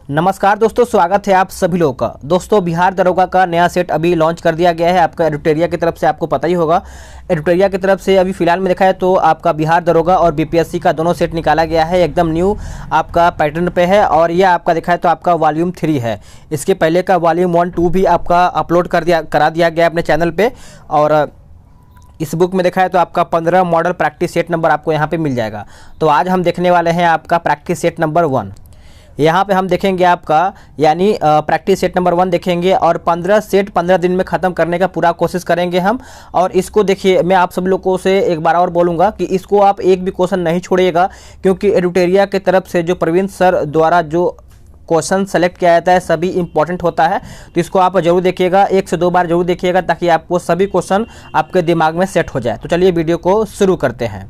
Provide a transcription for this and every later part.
नमस्कार दोस्तों, स्वागत है आप सभी लोगों का। दोस्तों, बिहार दरोगा का नया सेट अभी लॉन्च कर दिया गया है आपका एडिटोरिया की तरफ से। आपको पता ही होगा, एडिटोरिया की तरफ से अभी फिलहाल में देखा है तो आपका बिहार दरोगा और बीपीएससी का दोनों सेट निकाला गया है। एकदम न्यू आपका पैटर्न पे है और यह आपका देखा है तो आपका वॉल्यूम 3 है। इसके पहले का वॉल्यूम 1, 2 भी आपका अपलोड करा दिया गया अपने चैनल पर। और इस बुक में देखा है तो आपका 15 मॉडल प्रैक्टिस सेट नंबर आपको यहाँ पे मिल जाएगा। तो आज हम देखने वाले हैं आपका प्रैक्टिस सेट नंबर 1। यहाँ पे हम देखेंगे आपका यानी प्रैक्टिस सेट नंबर 1 देखेंगे और 15 सेट 15 दिन में ख़त्म करने का पूरा कोशिश करेंगे हम। और इसको देखिए, मैं आप सब लोगों से एक बार और बोलूँगा कि इसको आप एक भी क्वेश्चन नहीं छोड़िएगा, क्योंकि एडिटोरिया की तरफ से जो प्रवीण सर द्वारा जो क्वेश्चन सेलेक्ट किया जाता है सभी इंपॉर्टेंट होता है। तो इसको आप जरूर देखिएगा, 1 से 2 बार जरूर देखिएगा, ताकि आपको सभी क्वेश्चन आपके दिमाग में सेट हो जाए। तो चलिए वीडियो को शुरू करते हैं।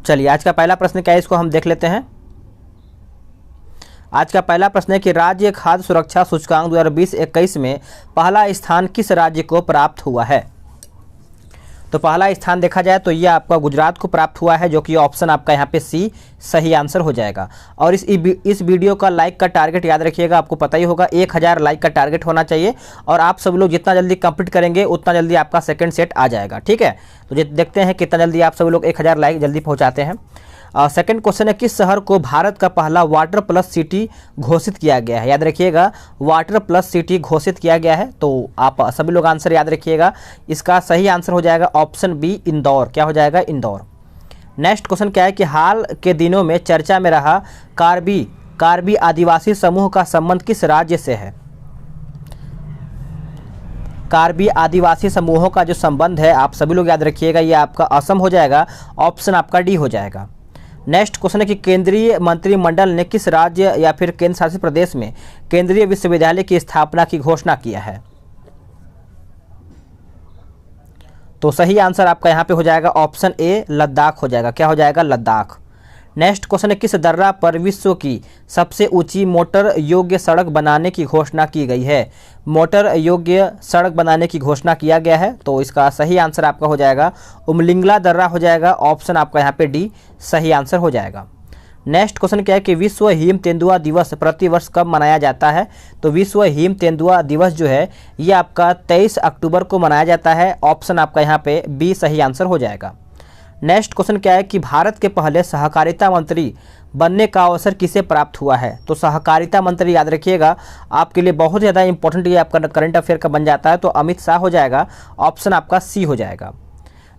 चलिए, आज का पहला प्रश्न क्या है, इसको हम देख लेते हैं। आज का पहला प्रश्न है कि राज्य खाद्य सुरक्षा सूचकांक 2020-21 में पहला स्थान किस राज्य को प्राप्त हुआ है। तो पहला स्थान देखा जाए तो ये आपका गुजरात को प्राप्त हुआ है, जो कि ऑप्शन आपका यहाँ पे सी सही आंसर हो जाएगा। और इस वीडियो का लाइक का टारगेट याद रखिएगा, आपको पता ही होगा 1000 लाइक का टारगेट होना चाहिए। और आप सब लोग जितना जल्दी कंप्लीट करेंगे उतना जल्दी आपका सेकंड सेट आ जाएगा, ठीक है। तो देखते हैं कितना जल्दी आप सब लोग 1000 लाइक जल्दी पहुँचाते हैं। सेकंड क्वेश्चन है, किस शहर को भारत का पहला वाटर प्लस सिटी घोषित किया गया है। याद रखिएगा, वाटर प्लस सिटी घोषित किया गया है। तो आप सभी लोग आंसर याद रखिएगा। इसका सही आंसर हो जाएगा ऑप्शन बी, इंदौर। क्या हो जाएगा, इंदौर। नेक्स्ट क्वेश्चन क्या है कि हाल के दिनों में चर्चा में रहा कार्बी आदिवासी समूह का संबंध किस राज्य से है। कार्बी आदिवासी समूहों का जो संबंध है आप सभी लोग याद रखिएगा, ये आपका असम हो जाएगा। ऑप्शन आपका डी हो जाएगा। नेक्स्ट क्वेश्चन है कि केंद्रीय मंत्रिमंडल ने किस राज्य या फिर केंद्र शासित प्रदेश में केंद्रीय विश्वविद्यालय की स्थापना की घोषणा किया है। तो सही आंसर आपका यहाँ पे हो जाएगा ऑप्शन ए, लद्दाख हो जाएगा। क्या हो जाएगा, लद्दाख। नेक्स्ट क्वेश्चन है, किस दर्रा पर विश्व की सबसे ऊंची मोटर योग्य सड़क बनाने की घोषणा की गई है। मोटर योग्य सड़क बनाने की घोषणा किया गया है। तो इसका सही आंसर आपका हो जाएगा उमलिंगला दर्रा हो जाएगा। ऑप्शन आपका यहाँ पे डी सही आंसर हो जाएगा। नेक्स्ट क्वेश्चन क्या है कि विश्व हिम तेंदुआ दिवस प्रतिवर्ष कब मनाया जाता है। तो विश्व हिम तेंदुआ दिवस जो है ये आपका 23 अक्टूबर को मनाया जाता है। ऑप्शन आपका यहाँ पे बी सही आंसर हो जाएगा। नेक्स्ट क्वेश्चन क्या है कि भारत के पहले सहकारिता मंत्री बनने का अवसर किसे प्राप्त हुआ है। तो सहकारिता मंत्री याद रखिएगा, आपके लिए बहुत ज़्यादा इंपॉर्टेंट ये आपका करंट अफेयर का बन जाता है। तो अमित शाह हो जाएगा। ऑप्शन आपका सी हो जाएगा।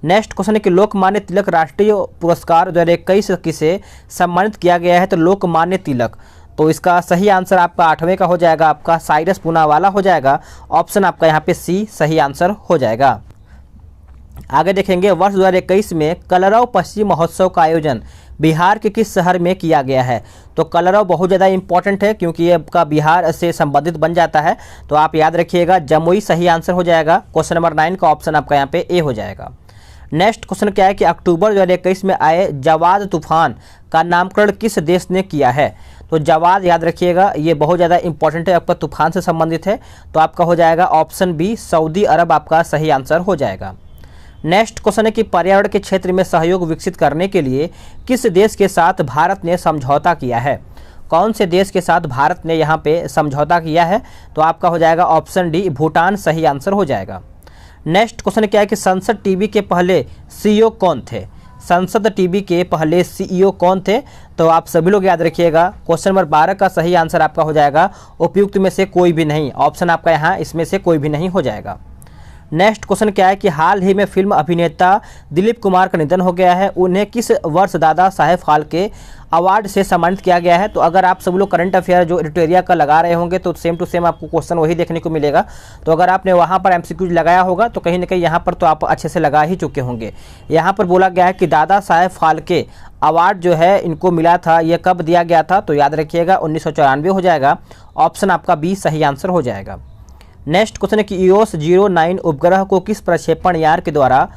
नेक्स्ट क्वेश्चन है कि लोकमान्य तिलक राष्ट्रीय पुरस्कार 2021 किसे सम्मानित किया गया है। तो लोकमान्य तिलक, तो इसका सही आंसर आपका 8वें का हो जाएगा, आपका साइरस पूनावाला हो जाएगा। ऑप्शन आपका यहाँ पे सी सही आंसर हो जाएगा। आगे देखेंगे, वर्ष 2021 में कलरव पश्चिम महोत्सव का आयोजन बिहार के किस शहर में किया गया है। तो कलरव बहुत ज़्यादा इंपॉर्टेंट है, क्योंकि ये आपका बिहार से संबंधित बन जाता है। तो आप याद रखिएगा, जमुई सही आंसर हो जाएगा। क्वेश्चन नंबर 9 का ऑप्शन आपका यहाँ पे ए हो जाएगा। नेक्स्ट क्वेश्चन क्या है कि अक्टूबर 2021 में आए जवाद तूफान का नामकरण किस देश ने किया है। तो जवाद याद रखिएगा, ये बहुत ज़्यादा इंपॉर्टेंट है, आपका तूफान से संबंधित है। तो आपका हो जाएगा ऑप्शन बी, सऊदी अरब आपका सही आंसर हो जाएगा। नेक्स्ट क्वेश्चन है कि पर्यावरण के क्षेत्र में सहयोग विकसित करने के लिए किस देश के साथ भारत ने समझौता किया है। कौन से देश के साथ भारत ने यहाँ पे समझौता किया है। तो आपका हो जाएगा ऑप्शन डी, भूटान सही आंसर हो जाएगा। नेक्स्ट क्वेश्चन क्या है कि संसद टीवी के पहले सीईओ कौन थे। संसद टीवी के पहले सीईओ कौन थे। तो आप सभी लोग याद रखिएगा, क्वेश्चन नंबर 12 का सही आंसर आपका हो जाएगा उपयुक्त में से कोई भी नहीं। ऑप्शन आपका यहाँ इसमें से कोई भी नहीं हो जाएगा। नेक्स्ट क्वेश्चन क्या है कि हाल ही में फिल्म अभिनेता दिलीप कुमार का निधन हो गया है, उन्हें किस वर्ष दादा साहेब फाल्के अवार्ड से सम्मानित किया गया है। तो अगर आप सब लोग करंट अफेयर जो एडिटोरिया का लगा रहे होंगे तो सेम टू सेम आपको क्वेश्चन वही देखने को मिलेगा। तो अगर आपने वहाँ पर एमसीक्यू लगाया होगा तो कहीं ना कहीं यहाँ पर तो आप अच्छे से लगा ही चुके होंगे। यहाँ पर बोला गया है कि दादा साहेब फाल्के अवार्ड जो है इनको मिला था, ये कब दिया गया था। तो याद रखिएगा 1994 हो जाएगा। ऑप्शन आपका बी सही आंसर हो जाएगा। नेक्स्ट क्वेश्चन है कि EOS-09 उपग्रह को किस प्रक्षेपण यान के द्वारा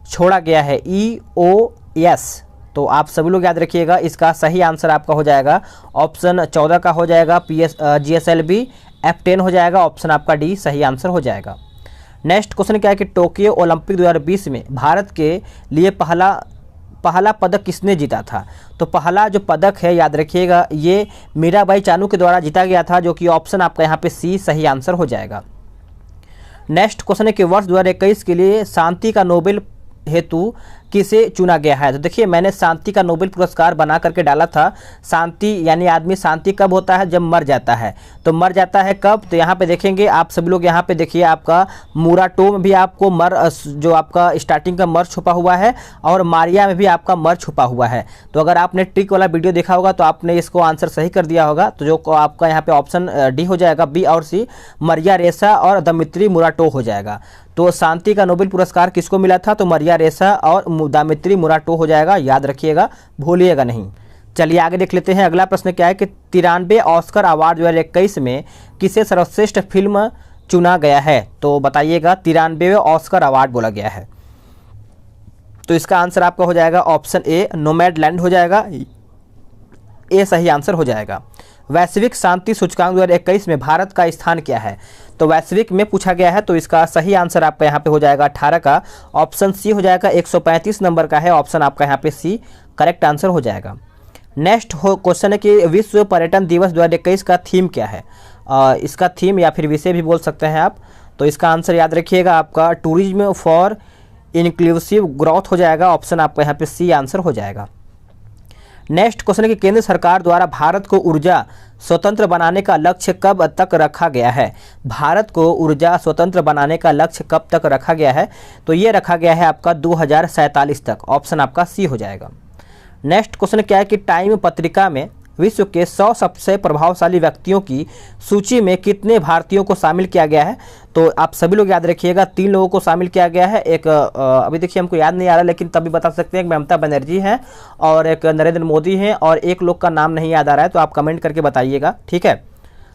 छोड़ा गया है। EOS, तो आप सभी लोग याद रखिएगा, इसका सही आंसर आपका हो जाएगा ऑप्शन 14 का हो जाएगा, GSLV F10 हो जाएगा। ऑप्शन आपका डी सही आंसर हो जाएगा। नेक्स्ट क्वेश्चन क्या है कि टोक्यो ओलंपिक 2020 में भारत के लिए पहला पहला पदक किसने जीता था? तो पहला जो पदक है याद रखिएगा ये मीराबाई चानू के द्वारा जीता गया था, जो कि ऑप्शन आपका यहाँ पे सी सही आंसर हो जाएगा। नेक्स्ट क्वेश्चन है कि वर्ष 2021 के लिए शांति का नोबेल हेतु किसे चुना गया है? तो देखिए मैंने शांति का नोबेल पुरस्कार बना करके डाला था। शांति यानी आदमी शांति कब होता है? जब मर जाता है। तो मर जाता है कब? तो यहाँ पे देखेंगे आप सभी लोग, यहाँ पे देखिए आपका मुराटो में भी आपको मर जो आपका स्टार्टिंग का मर छुपा हुआ है और मारिया में भी आपका मर छुपा हुआ है। तो अगर आपने ट्रिक वाला वीडियो देखा होगा तो आपने इसको आंसर सही कर दिया होगा। तो जो आपका यहाँ पे ऑप्शन डी हो जाएगा, बी और सी, मरिया रेसा और दमित्री मुराटो हो जाएगा। तो शांति का नोबेल पुरस्कार किसको मिला था? तो मरिया रेसा और दामित्री मुराटो हो जाएगा, याद रखिएगा, भूलिएगा नहीं। चलिए आगे देख लेते हैं। अगला प्रश्न क्या है कि 93 ऑस्कर अवार्ड 2021 में किसे सर्वश्रेष्ठ फिल्म चुना गया है? तो बताइएगा 93वें ऑस्कर अवार्ड बोला गया है। तो इसका आंसर आपका हो जाएगा ऑप्शन ए नोमैडलैंड हो जाएगा, ए सही आंसर हो जाएगा। वैश्विक शांति सूचकांक 2021 में भारत का स्थान क्या है? तो वैश्विक में पूछा गया है, तो इसका सही आंसर आपका यहाँ पे हो जाएगा 18 का, ऑप्शन सी हो जाएगा। 135 नंबर का है, ऑप्शन आपका यहाँ पे सी करेक्ट आंसर हो जाएगा। नेक्स्ट क्वेश्चन है कि विश्व पर्यटन दिवस 2021 का थीम क्या है? इसका थीम या फिर विषय भी बोल सकते हैं आप। तो इसका आंसर याद रखिएगा आपका टूरिज्म फॉर इंक्लूसिव ग्रोथ हो जाएगा, ऑप्शन आपका यहाँ पे सी आंसर हो जाएगा। नेक्स्ट क्वेश्चन है कि केंद्र सरकार द्वारा भारत को ऊर्जा स्वतंत्र बनाने का लक्ष्य कब तक रखा गया है? भारत को ऊर्जा स्वतंत्र बनाने का लक्ष्य कब तक रखा गया है? तो ये रखा गया है आपका 2047 तक, ऑप्शन आपका सी हो जाएगा। नेक्स्ट क्वेश्चन क्या है कि टाइम पत्रिका में विश्व के 100 सबसे प्रभावशाली व्यक्तियों की सूची में कितने भारतीयों को शामिल किया गया है? तो आप सभी लोग याद रखिएगा 3 लोगों को शामिल किया गया है। एक अभी देखिए हमको याद नहीं आ रहा, लेकिन तभी बता सकते हैं, एक ममता बनर्जी हैं और एक नरेंद्र मोदी हैं और एक लोग का नाम नहीं याद आ रहा है, तो आप कमेंट करके बताइएगा, ठीक है।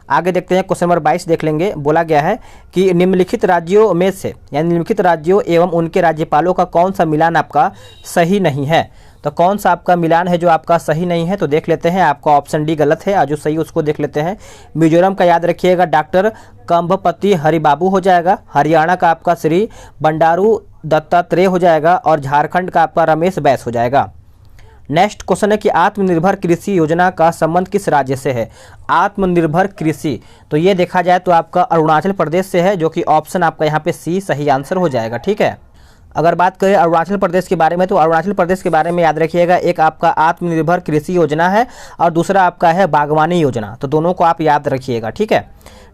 आगे देखते हैं, क्वेश्चन नंबर 22 देख लेंगे। बोला गया है कि निम्नलिखित राज्यों में से यानी निम्नलिखित राज्यों एवं उनके राज्यपालों का कौन सा मिलान आपका सही नहीं है? तो कौन सा आपका मिलान है जो आपका सही नहीं है? तो देख लेते हैं, आपका ऑप्शन डी गलत है और जो सही उसको देख लेते हैं। मिजोरम का याद रखिएगा डॉक्टर कंभपति हरिबाबू हो जाएगा, हरियाणा का आपका श्री बंडारू दत्तात्रेय हो जाएगा और झारखंड का आपका रमेश बैस हो जाएगा। नेक्स्ट क्वेश्चन है कि आत्मनिर्भर कृषि योजना का संबंध किस राज्य से है? आत्मनिर्भर कृषि, तो ये देखा जाए तो आपका अरुणाचल प्रदेश से है, जो कि ऑप्शन आपका यहाँ पे सी सही आंसर हो जाएगा, ठीक है। अगर बात करें अरुणाचल प्रदेश के बारे में, तो अरुणाचल प्रदेश के बारे में याद रखिएगा, एक आपका आत्मनिर्भर कृषि योजना है और दूसरा आपका है बागवानी योजना, तो दोनों को आप याद रखिएगा, ठीक है।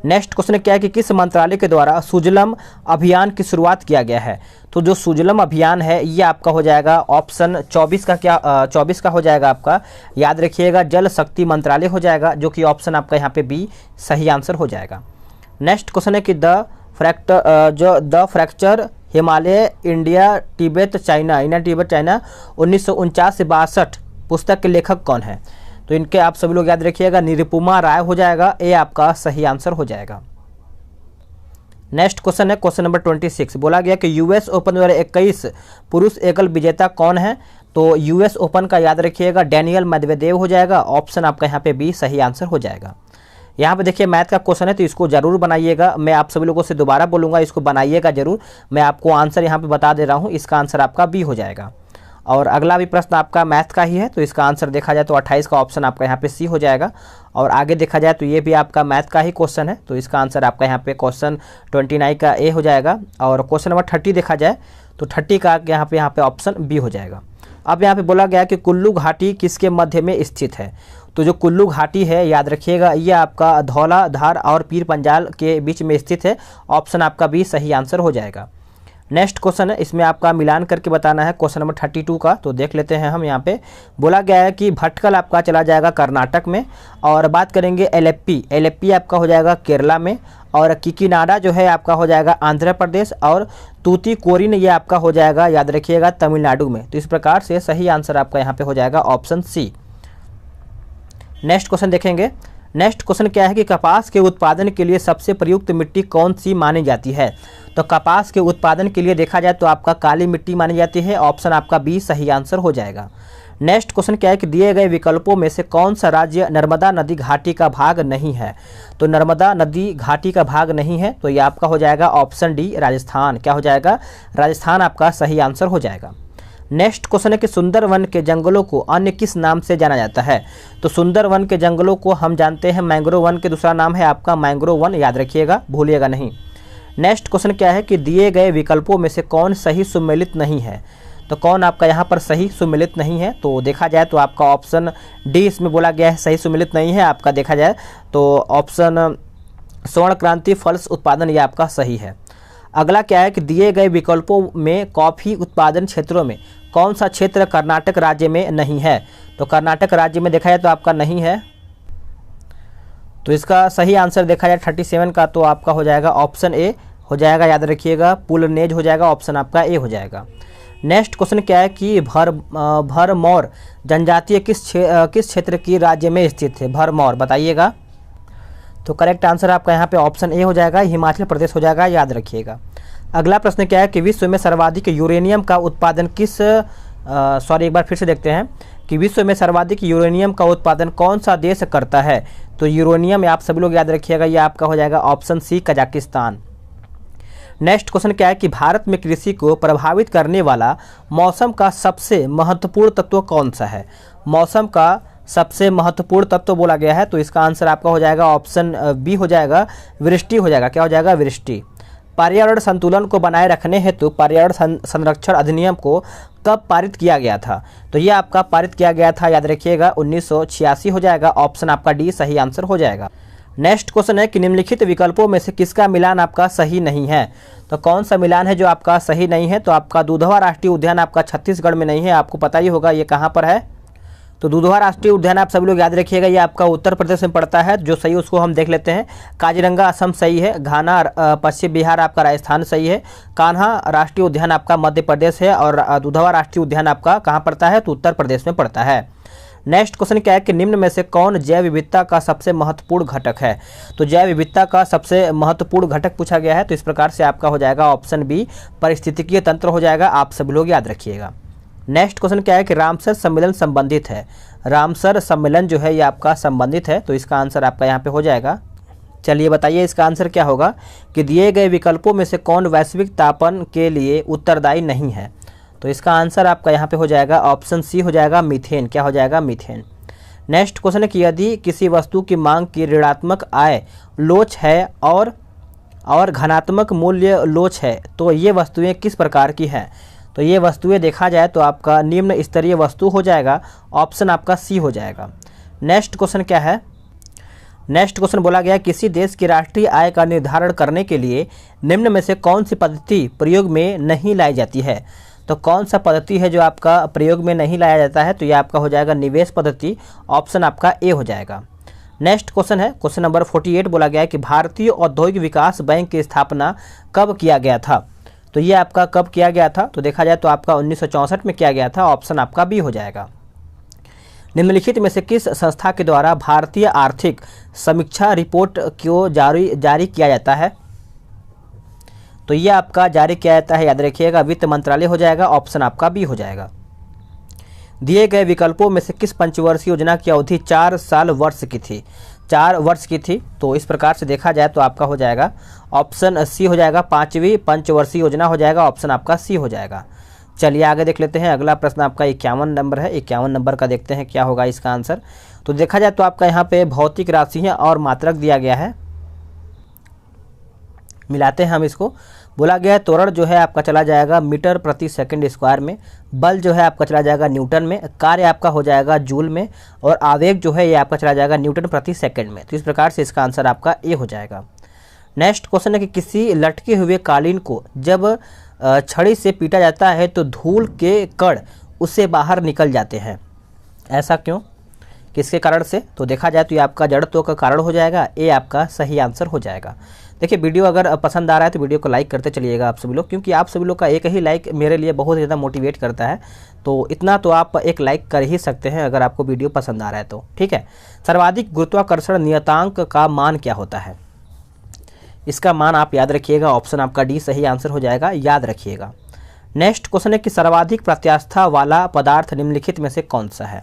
नेक्स्ट क्वेश्चन क्या है कि किस मंत्रालय के द्वारा सुजलम अभियान की शुरुआत किया गया है? तो जो सुजलम अभियान है ये आपका हो जाएगा ऑप्शन 24 का, क्या 24 का हो जाएगा आपका, याद रखिएगा जल शक्ति मंत्रालय हो जाएगा, जो कि ऑप्शन आपका यहाँ पे बी सही आंसर हो जाएगा। नेक्स्ट क्वेश्चन है कि the fracture Himalaya India Tibet China 1949 से 62 पुस्तक के लेखक कौन है? तो इनके आप सभी लोग याद रखिएगा निरुपमा राय हो जाएगा, ये आपका सही आंसर हो जाएगा। नेक्स्ट क्वेश्चन है क्वेश्चन नंबर 26। बोला गया कि यूएस ओपन 2021 पुरुष एकल विजेता कौन है? तो यूएस ओपन का याद रखिएगा डैनियल मेदवेदेव हो जाएगा, ऑप्शन आपका यहाँ पे बी सही आंसर हो जाएगा। यहाँ पे देखिए मैथ का क्वेश्चन है तो इसको जरूर बनाइएगा, मैं आप सभी लोगों से दोबारा बोलूँगा, इसको बनाइएगा जरूर। मैं आपको आंसर यहाँ पे बता दे रहा हूँ, इसका आंसर आपका बी हो जाएगा। और अगला भी प्रश्न आपका मैथ का ही है, तो इसका आंसर देखा जाए तो 28 का ऑप्शन आपका यहाँ पे सी हो जाएगा। और आगे देखा जाए तो ये भी आपका मैथ का ही क्वेश्चन है, तो इसका आंसर आपका यहाँ पे क्वेश्चन 29 का ए हो जाएगा। और क्वेश्चन नंबर 30 देखा जाए तो 30 का यहाँ पे ऑप्शन बी हो जाएगा। अब यहाँ पे बोला गया कि कुल्लू घाटी किसके मध्य में स्थित है? तो जो कुल्लू घाटी है याद रखिएगा ये आपका धौलाधार और पीर पंजाल के बीच में स्थित है, ऑप्शन आपका बी सही आंसर हो जाएगा। नेक्स्ट क्वेश्चन है, इसमें आपका मिलान करके बताना है क्वेश्चन नंबर 32 का, तो देख लेते हैं हम। यहाँ पे बोला गया है कि भटकल आपका चला जाएगा कर्नाटक में, और बात करेंगे एलेप्पी आपका हो जाएगा केरला में, और किकिनाडा जो है आपका हो जाएगा आंध्र प्रदेश, और तूतीकोरिन ये आपका हो जाएगा याद रखिएगा तमिलनाडु में। तो इस प्रकार से सही आंसर आपका यहाँ पे हो जाएगा ऑप्शन सी। नेक्स्ट क्वेश्चन देखेंगे। नेक्स्ट क्वेश्चन क्या है कि कपास के उत्पादन के लिए सबसे प्रयुक्त मिट्टी कौन सी मानी जाती है? तो कपास के उत्पादन के लिए देखा जाए तो आपका काली मिट्टी मानी जाती है, ऑप्शन आपका बी सही आंसर हो जाएगा। नेक्स्ट क्वेश्चन क्या है कि दिए गए विकल्पों में से कौन सा राज्य नर्मदा नदी घाटी का भाग नहीं है? तो नर्मदा नदी घाटी का भाग नहीं है, तो ये आपका हो जाएगा ऑप्शन डी राजस्थान। क्या हो जाएगा? राजस्थान आपका सही आंसर हो जाएगा। नेक्स्ट क्वेश्चन है कि सुंदरवन के जंगलों को अन्य किस नाम से जाना जाता है। तो सुंदरवन के जंगलों को हम जानते हैं मैंग्रोव वन, के दूसरा नाम है आपका मैंग्रोव वन, याद रखिएगा, भूलिएगा नहीं। नेक्स्ट क्वेश्चन क्या है कि दिए गए विकल्पों में से कौन सही सुमेलित नहीं है। तो कौन आपका यहाँ पर सही सुमेलित नहीं है, तो देखा जाए तो आपका ऑप्शन डी इसमें बोला गया है सही सुमेलित नहीं है। आपका देखा जाए तो ऑप्शन स्वर्ण क्रांति फल्स उत्पादन ये आपका सही है। अगला क्या है कि दिए गए विकल्पों में कॉफ़ी उत्पादन क्षेत्रों में कौन सा क्षेत्र कर्नाटक राज्य में नहीं है। तो कर्नाटक राज्य में देखा जाए तो आपका नहीं है, तो इसका सही आंसर देखा जाए 37 का तो आपका हो जाएगा ऑप्शन ए हो जाएगा, याद रखिएगा, पुलनेज हो जाएगा, ऑप्शन आपका ए हो जाएगा। नेक्स्ट क्वेश्चन क्या है कि भरमौर जनजातीय किस क्षेत्र की राज्य में स्थित है। भरमौर बताइएगा। तो करेक्ट आंसर आपका यहाँ पे ऑप्शन ए हो जाएगा, हिमाचल प्रदेश हो जाएगा, याद रखिएगा। अगला प्रश्न क्या है कि विश्व में सर्वाधिक यूरेनियम का उत्पादन एक बार फिर से देखते हैं कि विश्व में सर्वाधिक यूरेनियम का उत्पादन कौन सा देश करता है। तो यूरेनियम आप सभी लोग याद रखिएगा, ये आपका हो जाएगा option C Kazakhstan. Next question क्या है कि भारत में कृषि को प्रभावित करने वाला मौसम का सबसे महत्वपूर्ण तत्व कौन सा है। मौसम का सबसे महत्वपूर्ण तत्व बोला गया है, तो इसका आंसर आपका हो जाएगा ऑप्शन बी हो जाएगा, वृष्टि हो जाएगा। क्या हो जाएगा, वृष्टि। पर्यावरण संतुलन को बनाए रखने हेतु पर्यावरण संरक्षण अधिनियम को कब पारित किया गया था। तो ये आपका पारित किया गया था, याद रखिएगा, 1986 हो जाएगा, ऑप्शन आपका डी सही आंसर हो जाएगा। नेक्स्ट क्वेश्चन है कि निम्नलिखित विकल्पों में से किसका मिलान आपका सही नहीं है। तो कौन सा मिलान है जो आपका सही नहीं है। तो आपका दुधवा राष्ट्रीय उद्यान आपका छत्तीसगढ़ में नहीं है, आपको पता ही होगा ये कहाँ पर है। तो दुधवा राष्ट्रीय उद्यान आप सभी लोग याद रखिएगा, ये आपका उत्तर प्रदेश में पड़ता है। जो सही उसको हम देख लेते हैं। काजीरंगा असम सही है, घाना पश्चिम बिहार आपका राजस्थान सही है, कान्हा राष्ट्रीय उद्यान आपका मध्य प्रदेश है और दुधवा राष्ट्रीय उद्यान आपका कहाँ पड़ता है, तो उत्तर प्रदेश में पड़ता है। नेक्स्ट क्वेश्चन क्या है कि निम्न में से कौन जैव विविधता का सबसे महत्वपूर्ण घटक है। तो जैव विविधता का सबसे महत्वपूर्ण घटक पूछा गया है, तो इस प्रकार से आपका हो जाएगा ऑप्शन बी पारिस्थितिकीय तंत्र हो जाएगा, आप सभी लोग याद रखिएगा। नेक्स्ट क्वेश्चन क्या है कि रामसर सम्मेलन संबंधित है। रामसर सम्मेलन जो है ये आपका संबंधित है, तो इसका आंसर आपका यहाँ पे हो जाएगा। चलिए बताइए इसका आंसर क्या होगा कि दिए गए विकल्पों में से कौन वैश्विक तापन के लिए उत्तरदायी नहीं है। तो इसका आंसर आपका यहाँ पे हो जाएगा ऑप्शन सी हो जाएगा, मीथेन। क्या हो जाएगा, मीथेन। नेक्स्ट क्वेश्चन है कि यदि किसी वस्तु की मांग की ऋणात्मक आय लोच है और धनात्मक मूल्य लोच है, तो ये वस्तुएं किस प्रकार की हैं। तो ये वस्तुएं देखा जाए तो आपका निम्न स्तरीय वस्तु हो जाएगा, ऑप्शन आपका सी हो जाएगा। नेक्स्ट क्वेश्चन क्या है, नेक्स्ट क्वेश्चन बोला गया किसी देश की राष्ट्रीय आय का निर्धारण करने के लिए निम्न में से कौन सी पद्धति प्रयोग में नहीं लाई जाती है। तो कौन सा पद्धति है जो आपका प्रयोग में नहीं लाया जाता है, तो ये आपका हो जाएगा निवेश पद्धति, ऑप्शन आपका ए हो जाएगा। नेक्स्ट क्वेश्चन है क्वेश्चन नंबर 48 बोला गया है कि भारतीय औद्योगिक विकास बैंक की स्थापना कब किया गया था। तो ये आपका कब किया गया था, तो देखा जाए तो आपका 1964 में किया गया था, ऑप्शन आपका बी हो जाएगा। निम्नलिखित में से किस संस्था के द्वारा भारतीय आर्थिक समीक्षा रिपोर्ट को जारी किया जाता है। तो ये आपका जारी किया जाता है, याद रखिएगा, वित्त मंत्रालय हो जाएगा, ऑप्शन आपका बी हो जाएगा। दिए गए विकल्पों में से किस पंचवर्षीय योजना की अवधि 4 साल वर्ष की थी। 4 वर्ष की थी, तो इस प्रकार से देखा जाए तो आपका हो जाएगा ऑप्शन सी हो जाएगा, 5वीं पंचवर्षीय योजना हो जाएगा, ऑप्शन आपका सी हो जाएगा। चलिए आगे देख लेते हैं। अगला प्रश्न आपका 51 नंबर है, 51 नंबर का देखते हैं क्या होगा इसका आंसर। तो देखा जाए तो आपका यहाँ पे भौतिक राशियाँ और मात्रक दिया गया है, मिलाते हैं हम इसको। बोला गया है त्वरण जो है आपका चला जाएगा मीटर प्रति सेकंड स्क्वायर में, बल जो है आपका चला जाएगा न्यूटन में, कार्य आपका हो जाएगा जूल में, और आवेग जो है ये आपका चला जाएगा न्यूटन प्रति सेकंड में। तो इस प्रकार से इसका आंसर आपका ए हो जाएगा। नेक्स्ट क्वेश्चन है कि किसी लटके हुए कालीन को जब छड़ी से पीटा जाता है तो धूल के कण उससे बाहर निकल जाते हैं, ऐसा क्यों, किसके कारण से। तो देखा जाए तो ये आपका जड़त्व का कारण हो जाएगा, ए आपका सही आंसर हो जाएगा। देखिए वीडियो अगर पसंद आ रहा है तो वीडियो को लाइक करते चलिएगा आप सभी लोग, क्योंकि आप सभी लोग का एक ही लाइक मेरे लिए बहुत ज़्यादा मोटिवेट करता है। तो इतना तो आप एक लाइक कर ही सकते हैं अगर आपको वीडियो पसंद आ रहा है तो, ठीक है। सर्वाधिक गुरुत्वाकर्षण नियतांक का मान क्या होता है। इसका मान आप याद रखिएगा, ऑप्शन आपका डी सही आंसर हो जाएगा, याद रखिएगा। नेक्स्ट क्वेश्चन है कि सर्वाधिक प्रत्यास्था वाला पदार्थ निम्नलिखित में से कौन सा है।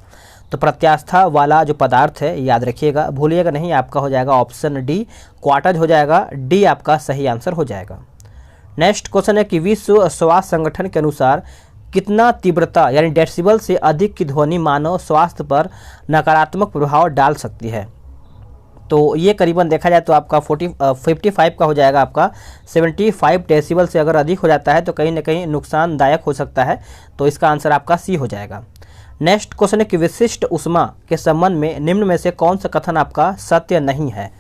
तो प्रत्यास्था वाला जो पदार्थ है याद रखिएगा, भूलिएगा नहीं, आपका हो जाएगा ऑप्शन डी क्वार्टज हो जाएगा, डी आपका सही आंसर हो जाएगा। नेक्स्ट क्वेश्चन है कि विश्व स्वास्थ्य संगठन के अनुसार कितना तीव्रता यानी डेसिबल से अधिक की ध्वनि मानव स्वास्थ्य पर नकारात्मक प्रभाव डाल सकती है? तो ये करीबन देखा जाए तो आपका 55 का हो जाएगा, आपका 75 डेसिबल से अगर अधिक हो जाता है तो कहीं ना कहीं नुकसानदायक हो सकता है। तो इसका आंसर आपका सी हो जाएगा। नेक्स्ट क्वेश्चन है कि विशिष्ट ऊष्मा के संबंध में निम्न में से कौन सा कथन आपका सत्य नहीं है?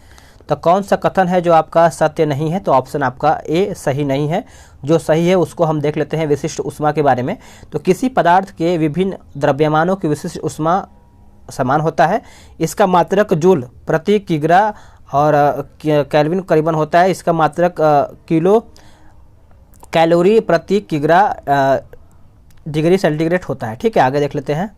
तो कौन सा कथन है जो आपका सत्य नहीं है? तो ऑप्शन आपका ए सही नहीं है। जो सही है उसको हम देख लेते हैं विशिष्ट ऊष्मा के बारे में। तो किसी पदार्थ के विभिन्न द्रव्यमानों की विशिष्ट ऊष्मा समान होता है। इसका मात्रक जूल प्रति किग्रा और केल्विन करीबन होता है। इसका मात्रक किलो कैलोरी प्रति किग्रा डिग्री सेंटीग्रेड होता है। ठीक है, आगे देख लेते हैं।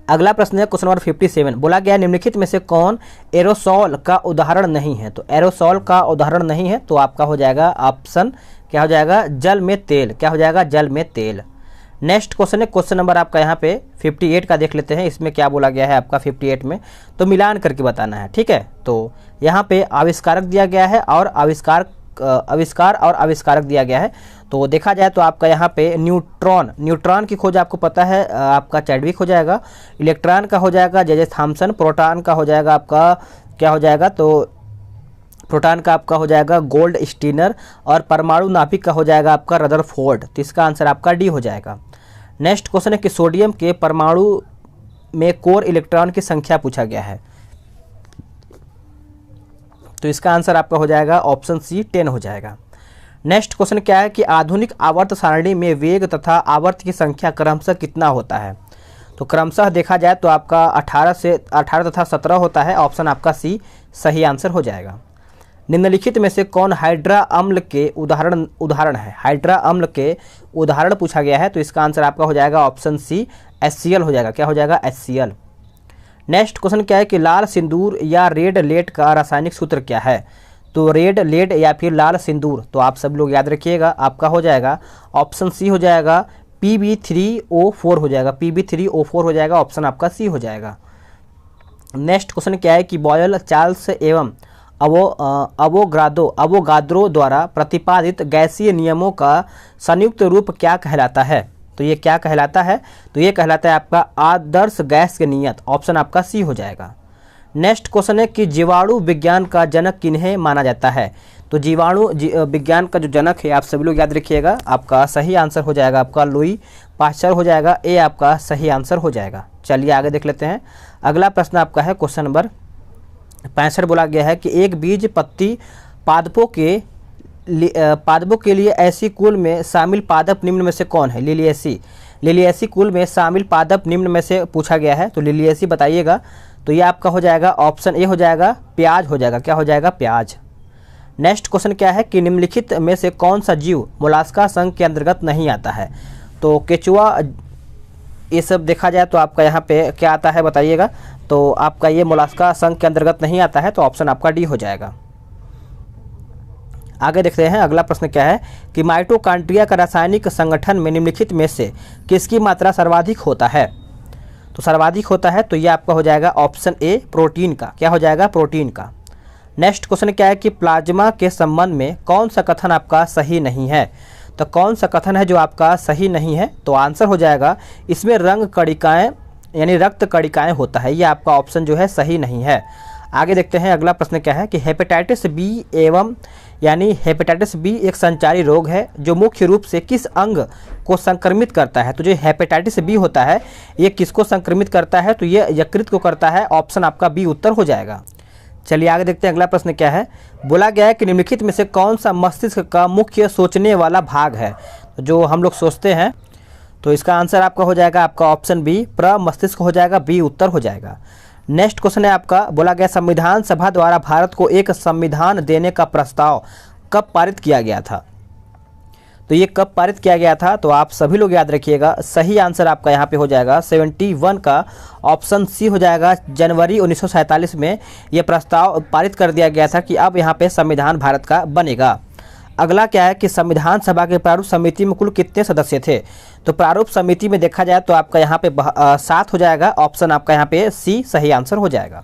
अगला प्रश्न है क्वेश्चन नंबर 57। बोला गया निम्नलिखित में से कौन एरोसॉल का उदाहरण नहीं है? तो एरोसॉल का उदाहरण नहीं है तो आपका हो जाएगा ऑप्शन क्या हो जाएगा? जल में तेल। क्या हो जाएगा? जल में तेल। नेक्स्ट क्वेश्चन है क्वेश्चन नंबर आपका यहाँ पे 58 का देख लेते हैं। इसमें क्या बोला गया है आपका 58 में, तो मिलान करके बताना है। ठीक है, तो यहाँ पे आविष्कारक दिया गया है और आविष्कार और आविष्कारक दिया गया है। तो देखा जाए तो आपका यहाँ पे न्यूट्रॉन की खोज आपको पता है आपका चैडविक हो जाएगा। इलेक्ट्रॉन का हो जाएगा जे थॉमसन। प्रोटॉन का हो जाएगा आपका क्या हो जाएगा? तो प्रोटॉन का आपका हो जाएगा गोल्ड स्टीनर और परमाणु नाभिक का हो जाएगा आपका रदरफोर्ड। तो इसका आंसर आपका डी हो जाएगा। नेक्स्ट क्वेश्चन है कि सोडियम के परमाणु में कोर इलेक्ट्रॉन की संख्या पूछा गया है। तो इसका आंसर आपका हो जाएगा ऑप्शन सी 10 हो जाएगा। नेक्स्ट क्वेश्चन क्या है कि आधुनिक आवर्त सारणी में वेग तथा आवर्त की संख्या क्रमशः कितना होता है? तो क्रमशः देखा जाए तो आपका 18 तथा 17 होता है। ऑप्शन आपका सी सही आंसर हो जाएगा। निम्नलिखित में से कौन हाइड्रा अम्ल के उदाहरण है? हाइड्रा अम्ल के उदाहरण पूछा गया है। तो इसका आंसर आपका हो जाएगा ऑप्शन सी HCl हो जाएगा। क्या हो जाएगा? HCl। नेक्स्ट क्वेश्चन क्या है कि लाल सिंदूर या रेड लेड का रासायनिक सूत्र क्या है? तो रेड लेड या फिर लाल सिंदूर, तो आप सब लोग याद रखिएगा, आपका हो जाएगा ऑप्शन सी हो जाएगा Pb3O4 हो जाएगा। Pb3O4 हो जाएगा। ऑप्शन आपका सी हो जाएगा। नेक्स्ट क्वेश्चन क्या है कि बॉयल, चार्ल्स एवं अवोगाद्रो द्वारा प्रतिपादित गैसीय नियमों का संयुक्त रूप क्या कहलाता है? तो ये क्या कहलाता है? तो ये कहलाता है आपका आदर्श गैस के नियत। ऑप्शन आपका सी हो जाएगा। नेक्स्ट क्वेश्चन है कि जीवाणु विज्ञान का जनक किन्हें माना जाता है? तो जीवाणु विज्ञान का जो जनक है आप सभी लोग याद रखिएगा, आपका सही आंसर हो जाएगा आपका लुई पाश्चर हो जाएगा। ए आपका सही आंसर हो जाएगा। चलिए आगे देख लेते हैं। अगला प्रश्न आपका है क्वेश्चन नंबर 65। बोला गया है कि एक बीज पत्ती पादपों के लिए ऐसी कुल में शामिल पादप निम्न में से कौन है? लिलिएसी कुल में शामिल पादप निम्न में से पूछा गया है। तो लिलिएसी बताइएगा। तो ये आपका हो जाएगा ऑप्शन ए हो जाएगा प्याज हो जाएगा। क्या हो जाएगा? प्याज। नेक्स्ट क्वेश्चन क्या है कि निम्नलिखित में से कौन सा जीव मोलास्का संघ के अंतर्गत नहीं आता है? तो केचुआ, ये सब देखा जाए तो आपका यहाँ पे क्या आता है बताइएगा। तो आपका ये मोलास्का संघ के अंतर्गत नहीं आता है। तो ऑप्शन आपका डी हो जाएगा। आगे देखते हैं अगला प्रश्न क्या है कि माइटोकॉन्ड्रिया का रासायनिक संगठन में निम्नलिखित में से किसकी मात्रा सर्वाधिक होता है? तो सर्वाधिक होता है तो ये आपका हो जाएगा ऑप्शन ए प्रोटीन का। क्या हो जाएगा? प्रोटीन का। नेक्स्ट क्वेश्चन क्या है कि प्लाज्मा के संबंध में कौन सा कथन आपका सही नहीं है? तो कौन सा कथन है जो आपका सही नहीं है? तो आंसर हो जाएगा इसमें रंग कणिकाएं यानी रक्त कणिकाएं होता है। ये आपका ऑप्शन जो है सही नहीं है। आगे देखते हैं अगला प्रश्न क्या है कि हेपेटाइटिस बी हेपेटाइटिस बी एक संचारी रोग है जो मुख्य रूप से किस अंग को संक्रमित करता है? तो जो हेपेटाइटिस बी होता है ये किसको संक्रमित करता है? तो ये यकृत को करता है। ऑप्शन आपका बी उत्तर हो जाएगा। चलिए आगे देखते हैं अगला प्रश्न क्या है। बोला गया है कि निम्नलिखित में से कौन सा मस्तिष्क का मुख्य सोचने वाला भाग है? जो हम लोग सोचते हैं। तो इसका आंसर आपका हो जाएगा आपका ऑप्शन बी प्रमस्तिष्क हो जाएगा। बी उत्तर हो जाएगा। नेक्स्ट क्वेश्चन है आपका, बोला गया संविधान सभा द्वारा भारत को एक संविधान देने का प्रस्ताव कब पारित किया गया था? तो ये कब पारित किया गया था? तो आप सभी लोग याद रखिएगा, सही आंसर आपका यहाँ पे हो जाएगा 71 का ऑप्शन सी हो जाएगा। जनवरी 1947 में ये प्रस्ताव पारित कर दिया गया था कि अब यहाँ पे संविधान भारत का बनेगा। अगला क्या है कि संविधान सभा के प्रारूप समिति में कुल कितने सदस्य थे? तो प्रारूप समिति में देखा जाए तो आपका यहाँ पे 7 हो जाएगा। ऑप्शन आपका यहाँ पे सी सही आंसर हो जाएगा।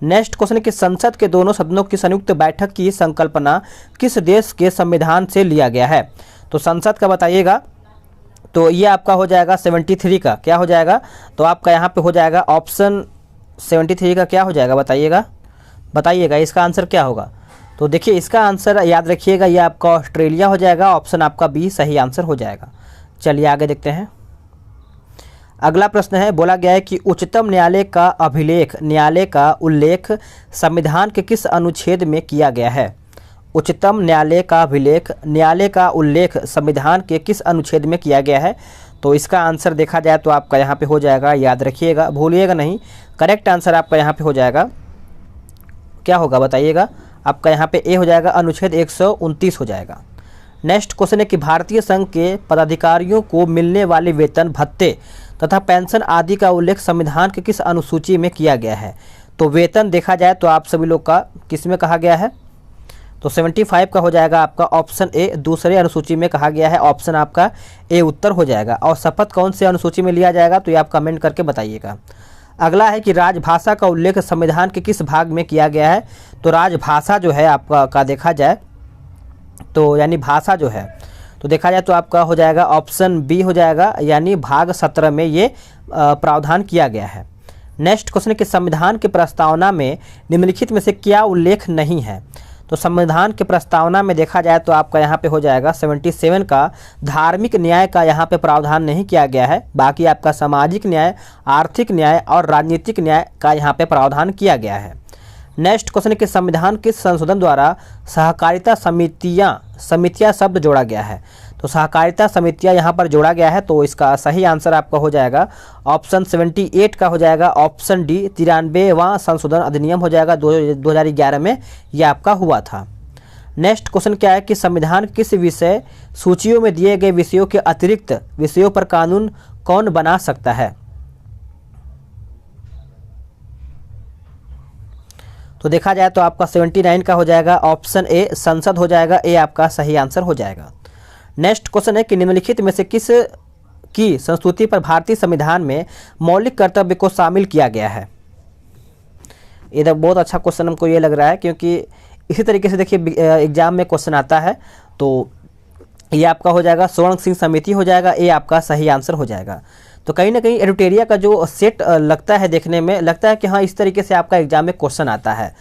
नेक्स्ट क्वेश्चन कि संसद के दोनों सदनों की संयुक्त बैठक की संकल्पना किस देश के संविधान से लिया गया है? तो संसद का बताइएगा। तो ये आपका हो जाएगा 73 का, क्या हो जाएगा, तो आपका यहाँ पे हो जाएगा ऑप्शन 73 का क्या हो जाएगा, बताइएगा इसका आंसर क्या होगा। तो देखिए इसका आंसर याद रखिएगा, ये आपका ऑस्ट्रेलिया हो जाएगा, ऑप्शन आपका बी सही आंसर हो जाएगा। चलिए आगे देखते हैं। अगला प्रश्न है, बोला गया है कि उच्चतम न्यायालय का अभिलेख, न्यायालय का उल्लेख संविधान के किस अनुच्छेद में किया गया है। उच्चतम न्यायालय का अभिलेख, न्यायालय का उल्लेख संविधान के किस अनुच्छेद में किया गया है। तो इसका आंसर देखा जाए तो आपका यहाँ पे हो जाएगा, याद रखिएगा, भूलिएगा नहीं, करेक्ट आंसर आपका यहाँ पे हो जाएगा, क्या होगा बताइएगा, आपका यहाँ पे ए हो जाएगा, अनुच्छेद 129 हो जाएगा। नेक्स्ट क्वेश्चन है कि भारतीय संघ के पदाधिकारियों को मिलने वाले वेतन, भत्ते तथा पेंशन आदि का उल्लेख संविधान के किस अनुसूची में किया गया है। तो वेतन देखा जाए तो आप सभी लोग का किस में कहा गया है, तो 75 का हो जाएगा आपका ऑप्शन ए, दूसरे अनुसूची में कहा गया है, ऑप्शन आपका ए उत्तर हो जाएगा। और शपथ कौन से अनुसूची में लिया जाएगा, तो ये आप कमेंट करके बताइएगा। अगला है कि राजभाषा का उल्लेख संविधान के किस भाग में किया गया है। तो राजभाषा जो है आपका का देखा जाए तो यानी भाषा जो है, तो देखा जाए तो आपका हो जाएगा ऑप्शन बी हो जाएगा, यानी भाग 17 में ये प्रावधान किया गया है। नेक्स्ट क्वेश्चन है कि संविधान की प्रस्तावना में निम्नलिखित में से क्या उल्लेख नहीं है। तो संविधान के प्रस्तावना में देखा जाए तो आपका यहाँ पे हो जाएगा 77 का धार्मिक न्याय का यहाँ पे प्रावधान नहीं किया गया है, बाकी आपका सामाजिक न्याय, आर्थिक न्याय और राजनीतिक न्याय का यहाँ पे प्रावधान किया गया है। नेक्स्ट क्वेश्चन है कि संविधान के संशोधन द्वारा सहकारिता समितियाँ शब्द जोड़ा गया है। तो सहकारिता समितियाँ यहाँ पर जोड़ा गया है, तो इसका सही आंसर आपका हो जाएगा ऑप्शन 78 का हो जाएगा, ऑप्शन डी 93वां संशोधन अधिनियम हो जाएगा, 2011 में यह आपका हुआ था। नेक्स्ट क्वेश्चन क्या है कि संविधान किस विषय सूचियों में दिए गए विषयों के अतिरिक्त विषयों पर कानून कौन बना सकता है। तो देखा जाए तो आपका 79 का हो जाएगा, ऑप्शन ए संसद हो जाएगा, ए आपका सही आंसर हो जाएगा। नेक्स्ट क्वेश्चन है कि निम्नलिखित में से किस की संस्तुति पर भारतीय संविधान में मौलिक कर्तव्य को शामिल किया गया है। ये तो बहुत अच्छा क्वेश्चन हमको ये लग रहा है, क्योंकि इसी तरीके से देखिए एग्जाम में क्वेश्चन आता है। तो ये आपका हो जाएगा स्वर्ण सिंह समिति हो जाएगा, ये आपका सही आंसर हो जाएगा। तो कहीं ना कहीं एडिटोरिया का जो सेट लगता है, देखने में लगता है कि हाँ इस तरीके से आपका एग्जाम में क्वेश्चन आता है।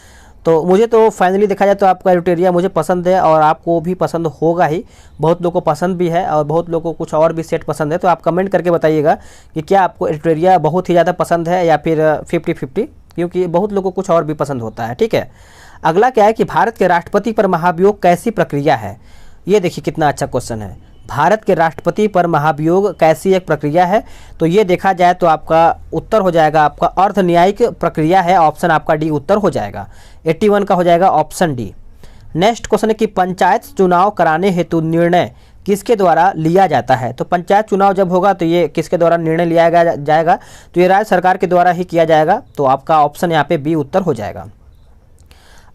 तो मुझे तो फाइनली देखा जाए तो आपका एडिटोरिया मुझे पसंद है, और आपको भी पसंद होगा ही, बहुत लोगों को पसंद भी है और बहुत लोगों को कुछ और भी सेट पसंद है। तो आप कमेंट करके बताइएगा कि क्या आपको एडिटोरिया बहुत ही ज़्यादा पसंद है या फिर 50-50, क्योंकि बहुत लोगों को कुछ और भी पसंद होता है। ठीक है, अगला क्या है कि भारत के राष्ट्रपति पर महाभियोग कैसी प्रक्रिया है। ये देखिए कितना अच्छा क्वेश्चन है, भारत के राष्ट्रपति पर महाभियोग कैसी एक प्रक्रिया है। तो ये देखा जाए तो आपका उत्तर हो जाएगा आपका अर्ध न्यायिक प्रक्रिया है, ऑप्शन आपका डी उत्तर हो जाएगा, 81 का हो जाएगा ऑप्शन डी। नेक्स्ट क्वेश्चन है कि पंचायत चुनाव कराने हेतु निर्णय किसके द्वारा लिया जाता है। तो पंचायत चुनाव जब होगा तो ये किसके द्वारा निर्णय लिया जाएगा, तो ये राज्य सरकार के द्वारा ही किया जाएगा, तो आपका ऑप्शन यहाँ पे बी उत्तर हो जाएगा।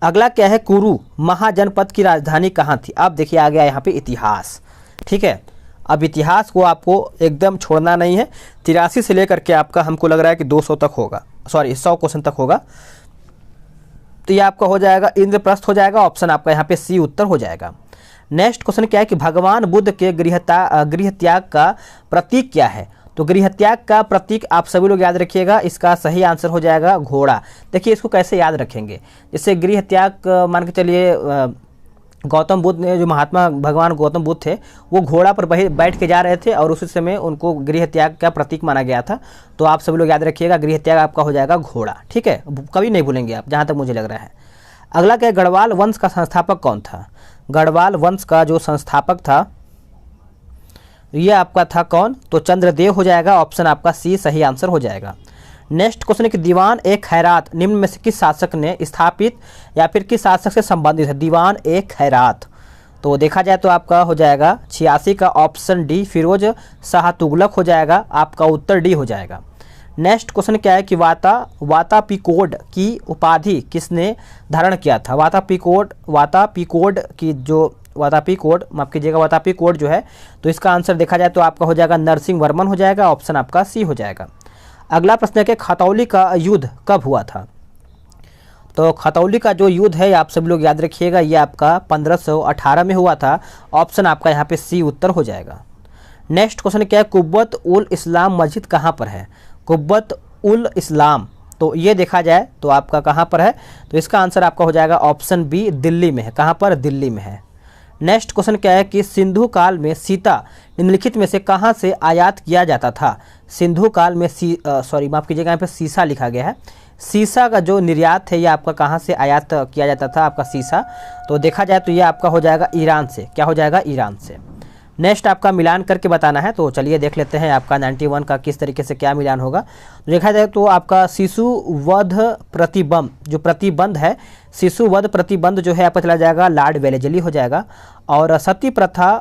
अगला क्या है, कुरु महाजनपद की राजधानी कहाँ थी। अब देखिए आ गया यहाँ पे इतिहास। ठीक है, अब इतिहास को आपको एकदम छोड़ना नहीं है, 83 से लेकर के आपका हमको लग रहा है कि 200 तक होगा, सॉरी 100 क्वेश्चन तक होगा। तो ये आपका हो जाएगा इंद्रप्रस्थ हो जाएगा, ऑप्शन आपका यहाँ पे सी उत्तर हो जाएगा। नेक्स्ट क्वेश्चन क्या है कि भगवान बुद्ध के गृह त्याग का प्रतीक क्या है। तो गृह त्याग का प्रतीक आप सभी लोग याद रखिएगा, इसका सही आंसर हो जाएगा घोड़ा। देखिए इसको कैसे याद रखेंगे, जैसे गृह त्याग मान के चलिए गौतम बुद्ध ने, जो महात्मा भगवान गौतम बुद्ध थे, वो घोड़ा पर बैठ के जा रहे थे और उसी समय उनको गृह त्याग का प्रतीक माना गया था। तो आप सभी लोग याद रखिएगा गृह त्याग आपका हो जाएगा घोड़ा। ठीक है, कभी नहीं भूलेंगे आप, जहाँ तक मुझे लग रहा है। अगला क्या है, गढ़वाल वंश का संस्थापक कौन था। गढ़वाल वंश का जो संस्थापक था ये आपका था कौन, तो चंद्रदेव हो जाएगा, ऑप्शन आपका सी सही आंसर हो जाएगा। नेक्स्ट क्वेश्चन है कि दीवान ए खैरात निम्न में से किस शासक ने स्थापित या फिर किस शासक से संबंधित है। दीवान ए खैरात, तो देखा जाए तो आपका हो जाएगा 86 का ऑप्शन डी फिरोज शाह तुगलक हो जाएगा, आपका उत्तर डी हो जाएगा। नेक्स्ट क्वेश्चन क्या है कि वातापीकोड की उपाधि किसने धारण किया था। वातापीकोड की जो वातापीकोड जो है, तो इसका आंसर देखा जाए तो आपका हो जाएगा नरसिंह वर्मन हो जाएगा, ऑप्शन आपका सी हो जाएगा। अगला प्रश्न है कि खतौली का युद्ध कब हुआ था। तो खतौली का जो युद्ध है आप सब लोग याद रखिएगा, ये आपका 1518 में हुआ था, ऑप्शन आपका यहाँ पे सी उत्तर हो जाएगा। नेक्स्ट क्वेश्चन क्या है, कुब्बत उल इस्लाम मस्जिद कहाँ पर है? कुब्बत उल इस्लाम, तो ये देखा जाए तो आपका कहाँ पर है? तो इसका आंसर आपका हो जाएगा ऑप्शन बी, दिल्ली में है। कहाँ पर? दिल्ली में है। नेक्स्ट क्वेश्चन क्या है कि सिंधु काल में सीता निम्नलिखित में से कहाँ से आयात किया जाता था? सिंधु काल में सॉरी माफ़ कीजिएगा, यहाँ पे सीसा लिखा गया है। सीसा का जो निर्यात है ये आपका कहाँ से आयात किया जाता था आपका सीसा? तो देखा जाए तो ये आपका हो जाएगा ईरान से। क्या हो जाएगा? ईरान से। नेक्स्ट आपका मिलान करके बताना है, तो चलिए देख लेते हैं आपका 91 का किस तरीके से क्या मिलान होगा। तो देखा जाए तो आपका शिशु वध प्रतिबंध, जो प्रतिबंध है शिशु वध प्रतिबंध जो है आपका चला जाएगा लॉर्ड वेलेजली हो जाएगा। और सती प्रथा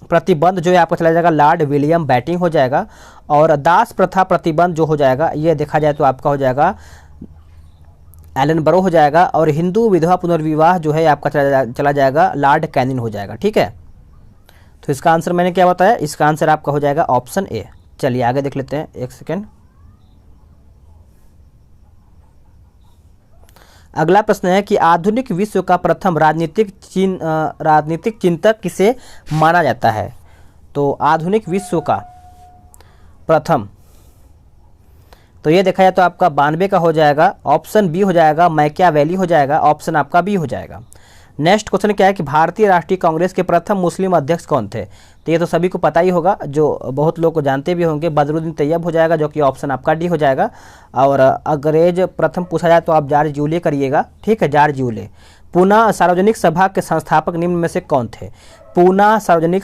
प्रतिबंध जो है आपका चला जाएगा लॉर्ड विलियम बेंटिंक हो जाएगा। और दास प्रथा प्रतिबंध जो हो जाएगा ये देखा जाए तो आपका हो जाएगा एलन बरो हो जाएगा। और हिंदू विधवा पुनर्विवाह जो है आपका चला जाएगा लॉर्ड कैनिंग हो जाएगा। ठीक है, तो इसका आंसर मैंने क्या बताया? इसका आंसर आपका हो जाएगा ऑप्शन ए। चलिए आगे देख लेते हैं, एक सेकेंड। अगला प्रश्न है कि आधुनिक विश्व का प्रथम राजनीतिक चिंतक किसे माना जाता है? तो आधुनिक विश्व का प्रथम, तो ये देखा जाए तो आपका 92 का हो जाएगा, ऑप्शन बी हो जाएगा, मैकियावेली हो जाएगा, ऑप्शन आपका बी हो जाएगा। नेक्स्ट क्वेश्चन क्या है कि भारतीय राष्ट्रीय कांग्रेस के प्रथम मुस्लिम अध्यक्ष कौन थे? तो ये तो सभी को पता ही होगा, जो बहुत लोग को जानते भी होंगे, बदरुद्दीन तैयब हो जाएगा, जो कि ऑप्शन आपका डी हो जाएगा। और अंग्रेज प्रथम पूछा जाए तो आप जॉर्ज यूले करिएगा। ठीक है, जॉर्ज यूले। पूना सार्वजनिक सभा के संस्थापक निम्न में से कौन थे? पूना सार्वजनिक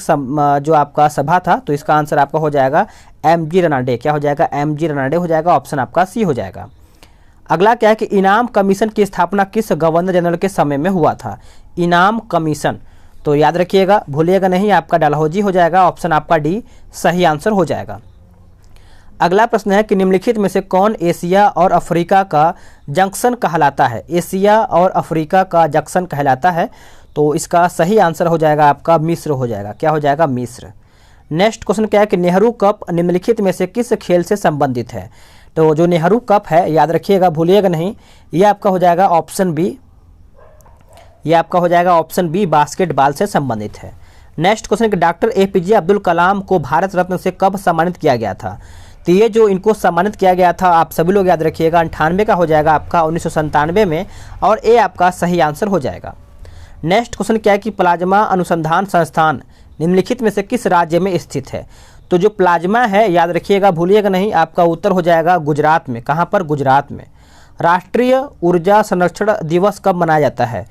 जो आपका सभा था, तो इसका आंसर आपका हो जाएगा एम.जी. रनाडे। क्या हो जाएगा? एम.जी. रनाडे हो जाएगा, ऑप्शन आपका सी हो जाएगा। अगला क्या है कि इनाम कमीशन की स्थापना किस गवर्नर जनरल के समय में हुआ था? इनाम कमीशन, तो याद रखिएगा, भूलिएगा नहीं, आपका डलहौजी हो जाएगा, ऑप्शन आपका डी सही आंसर हो जाएगा। अगला प्रश्न है कि निम्नलिखित में से कौन एशिया और अफ्रीका का जंक्शन कहलाता है? एशिया और अफ्रीका का जंक्शन कहलाता है, तो इसका सही आंसर हो जाएगा आपका मिस्र हो जाएगा। क्या हो जाएगा? मिस्र। नेक्स्ट क्वेश्चन क्या है कि नेहरू कप निम्नलिखित में से किस खेल से संबंधित है? तो जो नेहरू कप है, याद रखिएगा, भूलिएगा नहीं, ये आपका हो जाएगा ऑप्शन बी, ये आपका हो जाएगा ऑप्शन बी, बास्केटबॉल से संबंधित है। नेक्स्ट क्वेश्चन कि डॉक्टर एपीजे अब्दुल कलाम को भारत रत्न से कब सम्मानित किया गया था? तो ये जो इनको सम्मानित किया गया था आप सभी लोग याद रखिएगा 98 का हो जाएगा आपका 1997 में, और ए आपका सही आंसर हो जाएगा। नेक्स्ट क्वेश्चन क्या है कि प्लाज्मा अनुसंधान संस्थान निम्नलिखित में से किस राज्य में स्थित है? तो जो प्लाज्मा है, याद रखिएगा, भूलिएगा नहीं, आपका उत्तर हो जाएगा गुजरात में। कहाँ पर? गुजरात में। राष्ट्रीय ऊर्जा संरक्षण दिवस कब मनाया जाता है?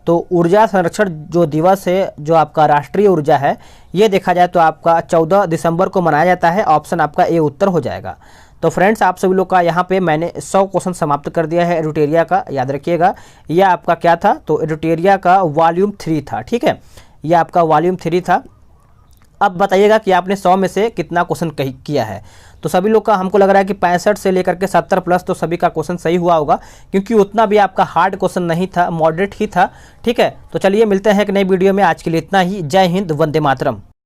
तो ऊर्जा संरक्षण जो दिवस है, जो आपका राष्ट्रीय ऊर्जा है, ये देखा जाए तो आपका 14 दिसंबर को मनाया जाता है, ऑप्शन आपका ए उत्तर हो जाएगा। तो फ्रेंड्स, आप सभी लोग का यहाँ पे मैंने 100 क्वेश्चन समाप्त कर दिया है एडुटेरिया का। याद रखिएगा, यह आपका क्या था? तो एडुटेरिया का वॉल्यूम 3 था। ठीक है, यह आपका वॉल्यूम 3 था। अब बताइएगा कि आपने 100 में से कितना क्वेश्चन किया है। तो सभी लोग का हमको लग रहा है कि 65 से लेकर के 70 प्लस तो सभी का क्वेश्चन सही हुआ होगा, क्योंकि उतना भी आपका हार्ड क्वेश्चन नहीं था, मॉडरेट ही था। ठीक है, तो चलिए मिलते हैं एक नई वीडियो में। आज के लिए इतना ही। जय हिंद, वंदे मातरम।